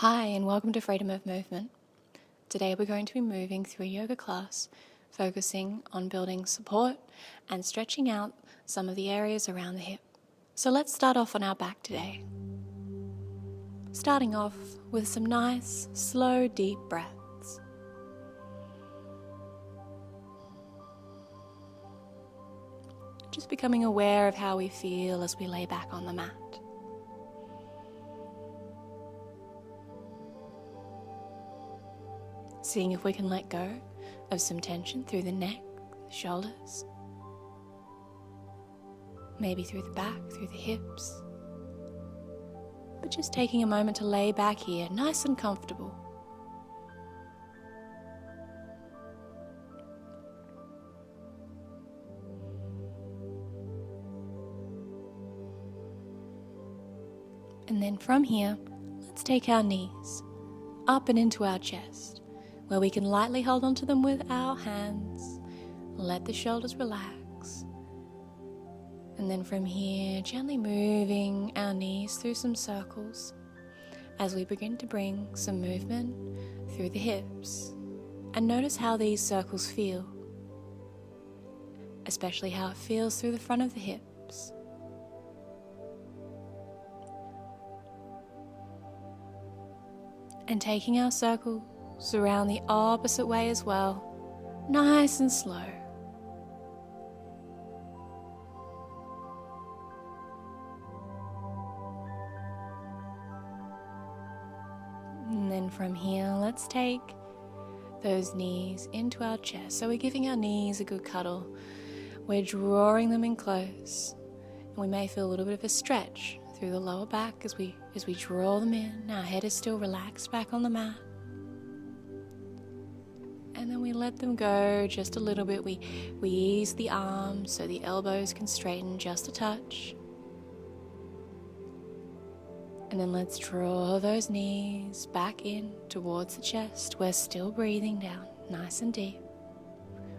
Hi and welcome to Freedom of Movement. Today we're going to be moving through a yoga class, focusing on building support and stretching out some of the areas around the hip. So let's start off on our back today. Starting off with some nice, slow, deep breaths. Just becoming aware of how we feel as we lay back on the mat. Seeing if we can let go of some tension through the neck, the shoulders, maybe through the back, through the hips. But just taking a moment to lay back here, nice and comfortable. And then from here, let's take our knees up and into our chest, where we can lightly hold onto them with our hands, let the shoulders relax, and then from here gently moving our knees through some circles as we begin to bring some movement through the hips. And notice how these circles feel, especially how it feels through the front of the hips. And taking our circle around the opposite way as well, nice and slow. And then from here, let's take those knees into our chest. So we're giving our knees a good cuddle. We're drawing them in close. And we may feel a little bit of a stretch through the lower back as we draw them in. Our head is still relaxed back on the mat. And then we let them go just a little bit. We ease the arms so the elbows can straighten just a touch. And then let's draw those knees back in towards the chest. We're still breathing down nice and deep.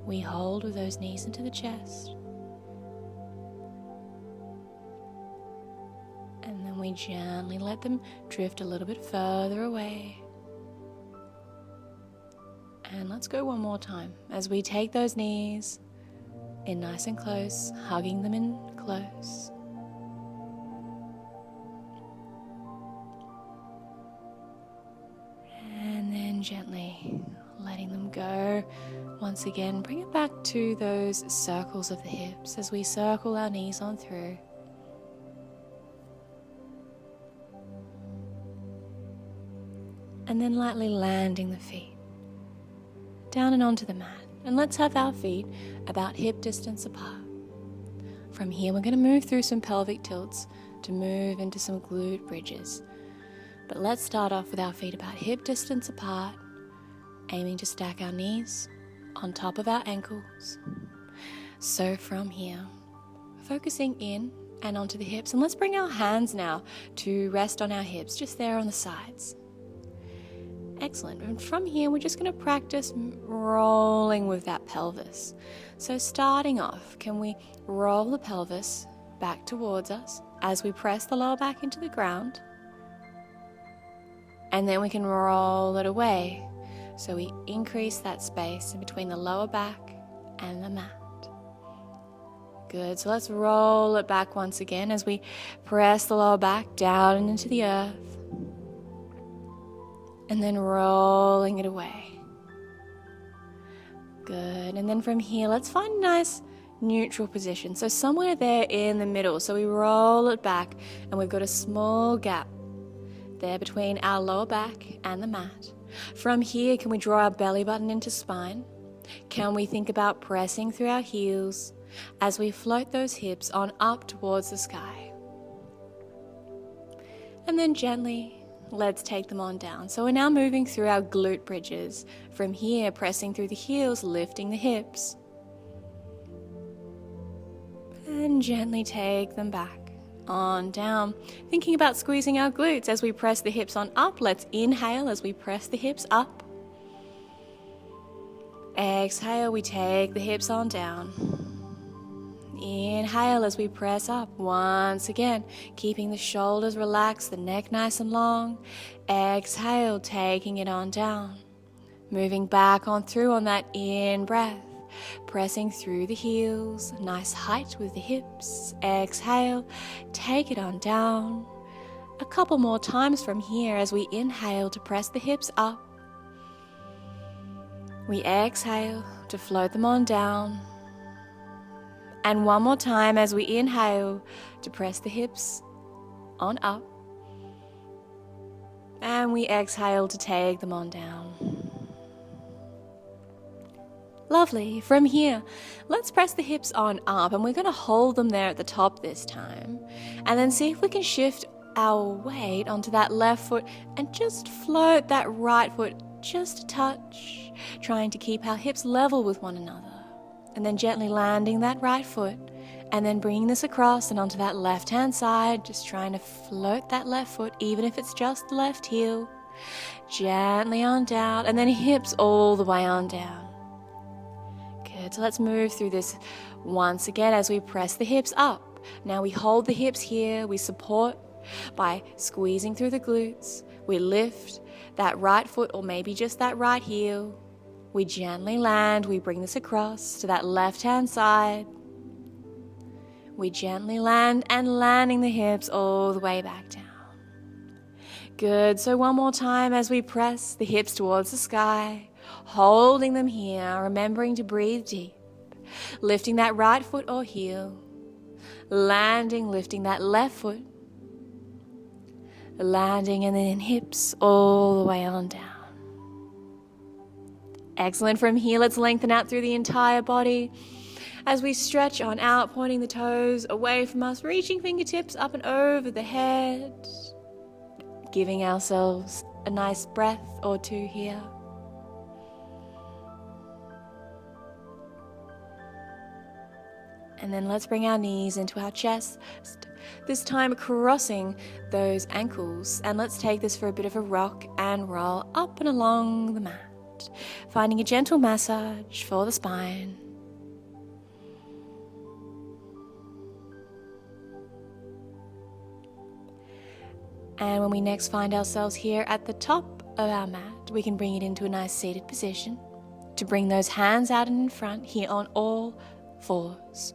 We hold with those knees into the chest. And then we gently let them drift a little bit further away. And let's go one more time as we take those knees in nice and close, hugging them in close. And then gently letting them go. Once again, bring it back to those circles of the hips as we circle our knees on through. And then lightly landing the feet down and onto the mat. And let's have our feet about hip distance apart. From here, we're going to move through some pelvic tilts to move into some glute bridges. But let's start off with our feet about hip distance apart, aiming to stack our knees on top of our ankles. So from here, focusing in and onto the hips. And let's bring our hands now to rest on our hips, just there on the sides. Excellent. And from here, we're just going to practice rolling with that pelvis. So starting off, can we roll the pelvis back towards us as we press the lower back into the ground? And then we can roll it away. So we increase that space in between the lower back and the mat. Good. So let's roll it back once again as we press the lower back down and into the earth. And then rolling it away. Good. And then from here, let's find a nice neutral position. So somewhere there in the middle. So we roll it back and we've got a small gap there between our lower back and the mat. From here, can we draw our belly button into spine? Can we think about pressing through our heels as we float those hips on up towards the sky? And then gently, let's take them on down. So we're now moving through our glute bridges. From here, pressing through the heels, lifting the hips. And gently take them back on down. Thinking about squeezing our glutes as we press the hips on up. Let's inhale as we press the hips up. Exhale, we take the hips on down. Inhale as we press up once again, keeping the shoulders relaxed, the neck nice and long. Exhale, taking it on down. Moving back on through on that in breath. Pressing through the heels, nice height with the hips. Exhale, take it on down. A couple more times from here as we inhale to press the hips up. We exhale to float them on down. And one more time as we inhale to press the hips on up. And we exhale to take them on down. Lovely. From here, let's press the hips on up, and we're going to hold them there at the top this time. And then see if we can shift our weight onto that left foot and just float that right foot just a touch, trying to keep our hips level with one another. And then gently landing that right foot, and then bringing this across and onto that left-hand side, just trying to float that left foot, even if it's just the left heel. Gently on down, and then hips all the way on down. Good, so let's move through this once again as we press the hips up. Now we hold the hips here, we support by squeezing through the glutes. We lift that right foot or maybe just that right heel. We gently land, we bring this across to that left-hand side. We gently land and landing the hips all the way back down. Good, so one more time as we press the hips towards the sky, holding them here, remembering to breathe deep. Lifting that right foot or heel. Landing, lifting that left foot. Landing and then hips all the way on down. Excellent. From here, let's lengthen out through the entire body as we stretch on out, pointing the toes away from us, reaching fingertips up and over the head, giving ourselves a nice breath or two here. And then let's bring our knees into our chest, this time crossing those ankles. And let's take this for a bit of a rock and roll up and along the mat, finding a gentle massage for the spine. And when we next find ourselves here at the top of our mat, we can bring it into a nice seated position to bring those hands out and in front here on all fours.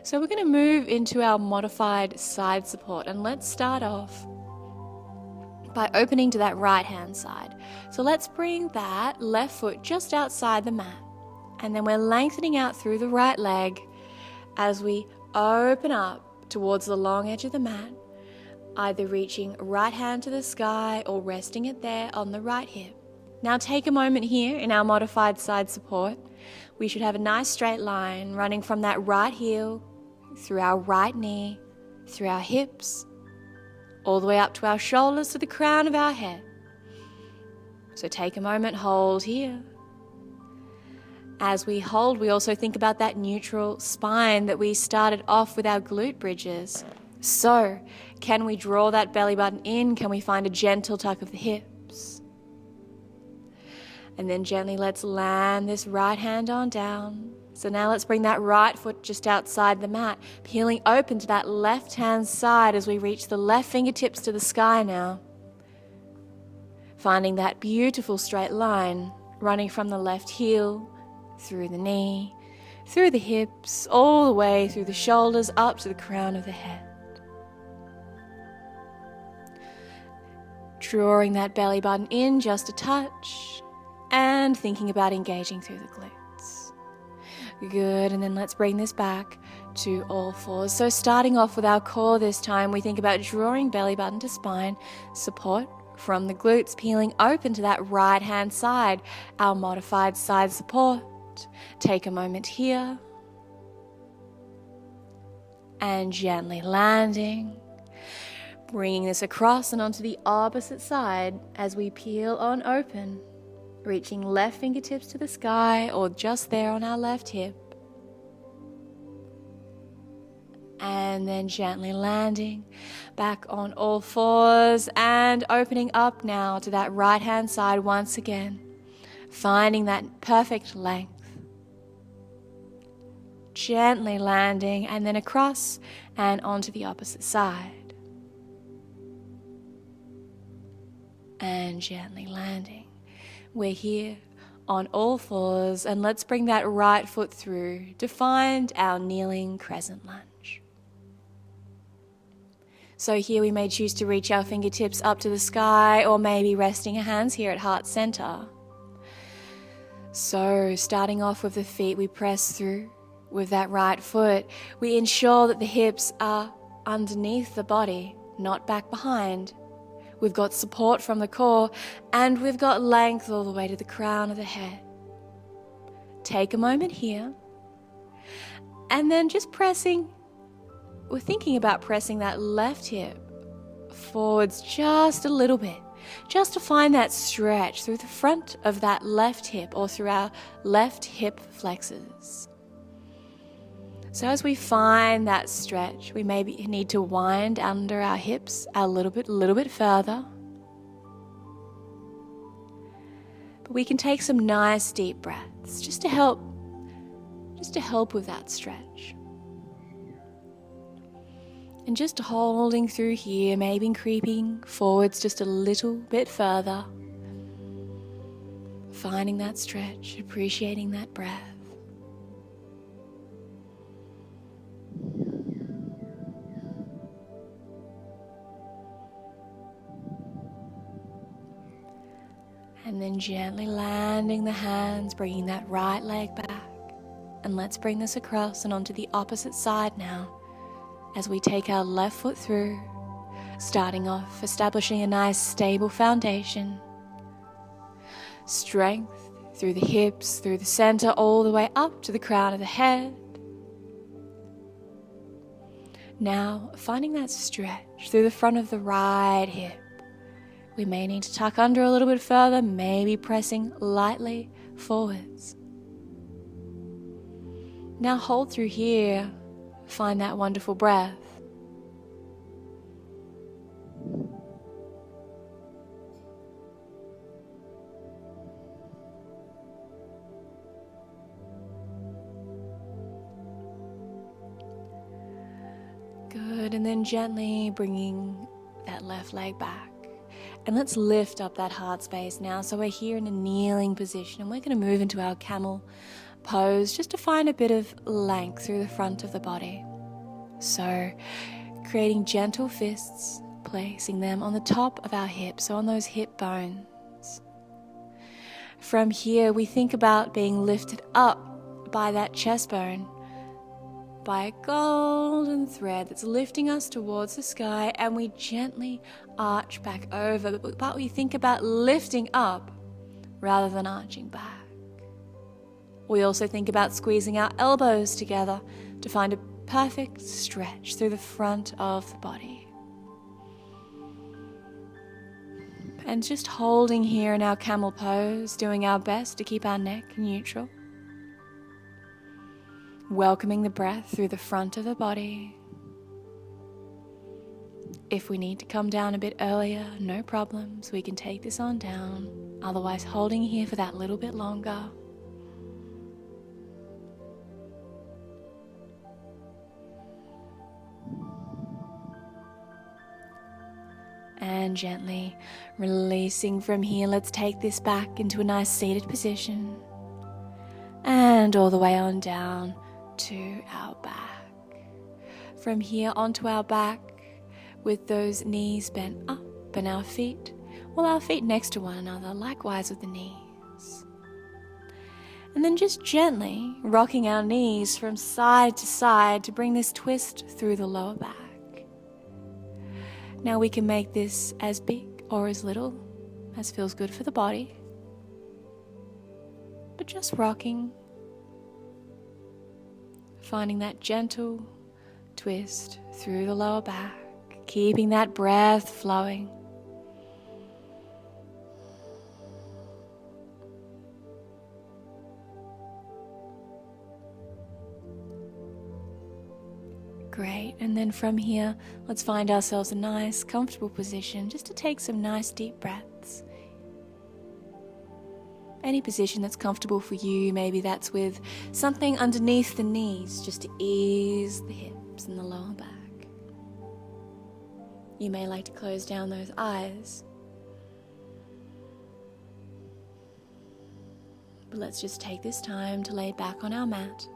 So we're going to move into our modified side support, and let's start off by opening to that right hand side. So let's bring that left foot just outside the mat, and then we're lengthening out through the right leg as we open up towards the long edge of the mat, either reaching right hand to the sky or resting it there on the right hip. Now take a moment here in our modified side support. We should have a nice straight line running from that right heel through our right knee, through our hips, all the way up to our shoulders to the crown of our head. So take a moment, hold here. As we hold, we also think about that neutral spine that we started off with our glute bridges. So, can we draw that belly button in? Can we find a gentle tuck of the hips? And then gently let's land this right hand on down. So now let's bring that right foot just outside the mat, peeling open to that left hand side as we reach the left fingertips to the sky now. Finding that beautiful straight line running from the left heel, through the knee, through the hips, all the way through the shoulders up to the crown of the head. Drawing that belly button in just a touch and thinking about engaging through the glutes. Good, and then let's bring this back to all fours. So starting off with our core this time, we think about drawing belly button to spine, support from the glutes, peeling open to that right hand side, our modified side support. Take a moment here and gently landing, bringing this across and onto the opposite side as we peel on open, reaching left fingertips to the sky or just there on our left hip. And then gently landing back on all fours and opening up now to that right hand side once again, finding that perfect length. gently landing, and then across and onto the opposite side. And gently landing. We're here on all fours, and let's bring that right foot through to find our kneeling crescent lunge. So here we may choose to reach our fingertips up to the sky, or maybe resting our hands here at heart center. So starting off with the feet, we press through with that right foot. We ensure that the hips are underneath the body, not back behind. We've got support from the core, and we've got length all the way to the crown of the head. Take a moment here, and then just pressing. We're thinking about pressing that left hip forwards just a little bit, just to find that stretch through the front of that left hip or through our left hip flexors. So as we find that stretch, we maybe need to wind under our hips a little bit further. But we can take some nice deep breaths just to help with that stretch. And just holding through here, maybe creeping forwards just a little bit further. Finding that stretch, appreciating that breath. And then gently landing the hands, bringing that right leg back. And let's bring this across and onto the opposite side now, as we take our left foot through, starting off, establishing a nice stable foundation. Strength through the hips, through the center, all the way up to the crown of the head. Now, finding that stretch through the front of the right hip. We may need to tuck under a little bit further, maybe pressing lightly forwards. Now hold through here. Find that wonderful breath. Good, and then gently bringing that left leg back. And let's lift up that heart space now. So we're here in a kneeling position, and we're going to move into our camel pose just to find a bit of length through the front of the body. So creating gentle fists, placing them on the top of our hips, so on those hip bones. From here, we think about being lifted up by that chest bone, by a golden thread that's lifting us towards the sky, and we gently arch back over, but we think about lifting up rather than arching back. We also think about squeezing our elbows together to find a perfect stretch through the front of the body. And just holding here in our camel pose, doing our best to keep our neck neutral. Welcoming the breath through the front of the body. If we need to come down a bit earlier, no problems, we can take this on down. Otherwise, holding here for that little bit longer. And gently releasing from here, let's take this back into a nice seated position. And all the way on down to our back. From here onto our back, with those knees bent up and our feet next to one another, likewise with the knees. And then just gently rocking our knees from side to side to bring this twist through the lower back. Now we can make this as big or as little as feels good for the body, but just rocking, finding that gentle twist through the lower back, keeping that breath flowing. Great, and then from here, let's find ourselves a nice, comfortable position just to take some nice deep breaths. any position that's comfortable for you. Maybe that's with something underneath the knees, just to ease the hips and the lower back. You may like to close down those eyes. But let's just take this time to lay back on our mat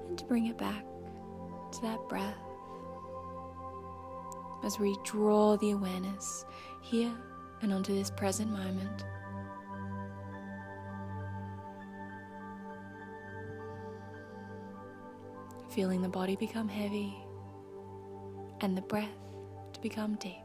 and to bring it back to that breath as we draw the awareness here and onto this present moment. Feeling the body become heavy and the breath to become deep.